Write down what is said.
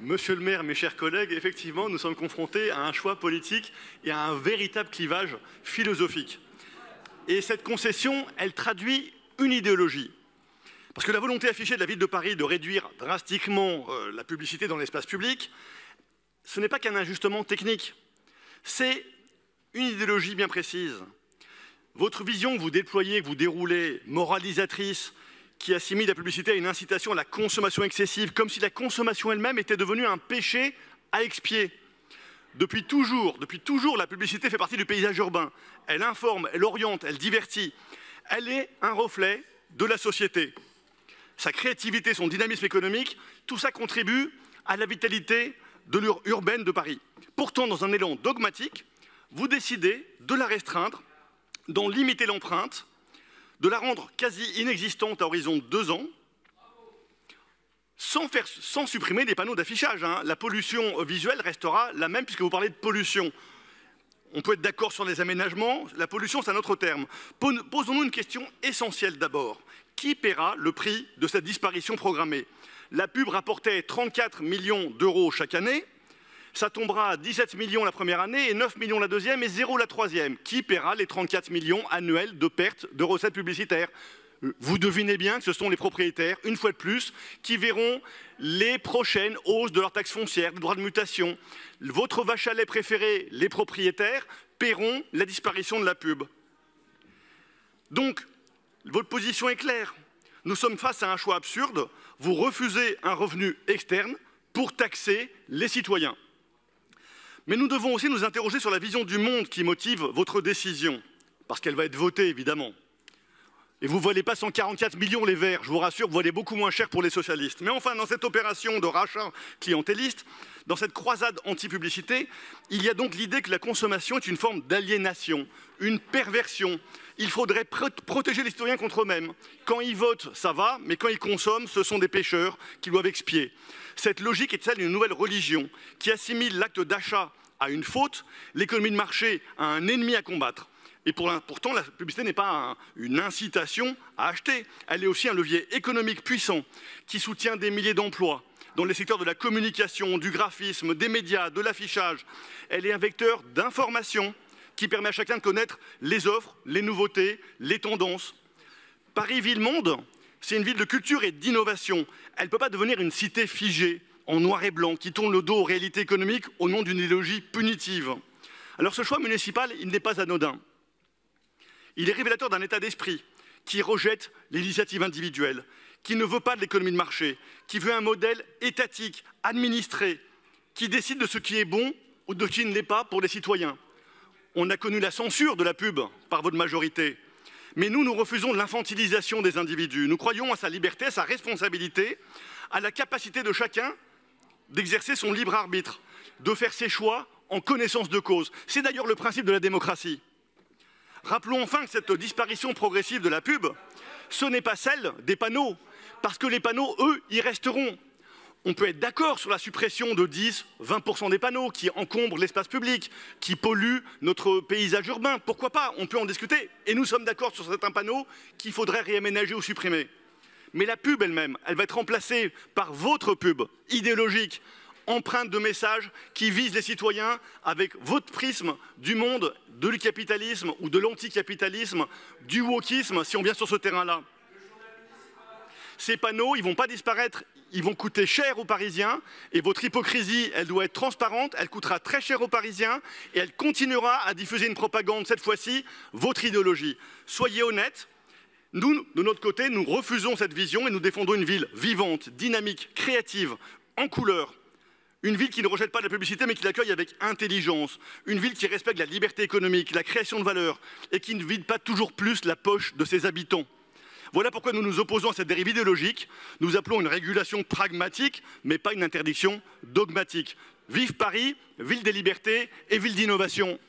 Monsieur le maire, mes chers collègues, effectivement, nous sommes confrontés à un choix politique et à un véritable clivage philosophique. Et cette concession, elle traduit une idéologie. Parce que la volonté affichée de la ville de Paris de réduire drastiquement la publicité dans l'espace public, ce n'est pas qu'un ajustement technique, c'est une idéologie bien précise. Votre vision que vous déployez, que vous déroulez, moralisatrice, qui assimile la publicité à une incitation à la consommation excessive, comme si la consommation elle-même était devenue un péché à expier. Depuis toujours, la publicité fait partie du paysage urbain. Elle informe, elle oriente, elle divertit. Elle est un reflet de la société. Sa créativité, son dynamisme économique, tout ça contribue à la vitalité de l'urbaine de Paris. Pourtant, dans un élan dogmatique, vous décidez de la restreindre, d'en limiter l'empreinte, de la rendre quasi inexistante à horizon de 2 ans, sans supprimer les panneaux d'affichage. La pollution visuelle restera la même puisque vous parlez de pollution. On peut être d'accord sur les aménagements, la pollution c'est un autre terme. Posons-nous une question essentielle d'abord. Qui paiera le prix de cette disparition programmée? La pub rapportait 34 millions d'euros chaque année. Ça tombera à 17 millions la première année et 9 millions la deuxième et 0 la troisième. Qui paiera les 34 millions annuels de pertes de recettes publicitaires? Vous devinez bien que ce sont les propriétaires, une fois de plus, qui verront les prochaines hausses de leur taxe foncière, des droits de mutation. Votre vache à lait préférée, les propriétaires, paieront la disparition de la pub. Donc, votre position est claire. Nous sommes face à un choix absurde. Vous refusez un revenu externe pour taxer les citoyens. Mais nous devons aussi nous interroger sur la vision du monde qui motive votre décision, parce qu'elle va être votée, évidemment. Et vous ne volez pas 144 millions les Verts, je vous rassure, vous volez beaucoup moins cher pour les socialistes. Mais enfin, dans cette opération de rachat clientéliste, dans cette croisade anti-publicité, il y a donc l'idée que la consommation est une forme d'aliénation, une perversion. Il faudrait protéger les citoyens contre eux-mêmes. Quand ils votent, ça va, mais quand ils consomment, ce sont des pécheurs qui doivent expier. Cette logique est celle d'une nouvelle religion qui assimile l'acte d'achat à une faute, l'économie de marché à un ennemi à combattre. Et pourtant, la publicité n'est pas une incitation à acheter. Elle est aussi un levier économique puissant qui soutient des milliers d'emplois dans les secteurs de la communication, du graphisme, des médias, de l'affichage. Elle est un vecteur d'information qui permet à chacun de connaître les offres, les nouveautés, les tendances. Paris Ville-Monde, c'est une ville de culture et d'innovation. Elle ne peut pas devenir une cité figée, en noir et blanc, qui tourne le dos aux réalités économiques au nom d'une idéologie punitive. Alors ce choix municipal, il n'est pas anodin. Il est révélateur d'un état d'esprit qui rejette l'initiative individuelle, qui ne veut pas de l'économie de marché, qui veut un modèle étatique, administré, qui décide de ce qui est bon ou de ce qui ne l'est pas pour les citoyens. On a connu la censure de la pub par votre majorité. Mais nous refusons l'infantilisation des individus. Nous croyons à sa liberté, à sa responsabilité, à la capacité de chacun d'exercer son libre arbitre, de faire ses choix en connaissance de cause. C'est d'ailleurs le principe de la démocratie. Rappelons enfin que cette disparition progressive de la pub, ce n'est pas celle des panneaux, parce que les panneaux, eux, y resteront. On peut être d'accord sur la suppression de 10–20% des panneaux qui encombrent l'espace public, qui polluent notre paysage urbain. Pourquoi pas? On peut en discuter. Et nous sommes d'accord sur certains panneaux qu'il faudrait réaménager ou supprimer. Mais la pub elle-même, elle va être remplacée par votre pub idéologique, empreinte de messages qui visent les citoyens avec votre prisme du monde, du capitalisme ou de l'anticapitalisme, du wokisme, si on vient sur ce terrain-là. Ces panneaux, ils ne vont pas disparaître, ils vont coûter cher aux Parisiens et votre hypocrisie, elle doit être transparente, elle coûtera très cher aux Parisiens et elle continuera à diffuser une propagande, cette fois-ci, votre idéologie. Soyez honnêtes, nous, de notre côté, nous refusons cette vision et nous défendons une ville vivante, dynamique, créative, en couleur. Une ville qui ne rejette pas la publicité mais qui l'accueille avec intelligence. Une ville qui respecte la liberté économique, la création de valeur et qui ne vide pas toujours plus la poche de ses habitants. Voilà pourquoi nous nous opposons à cette dérive idéologique. Nous appelons une régulation pragmatique, mais pas une interdiction dogmatique. Vive Paris, ville des libertés et ville d'innovation.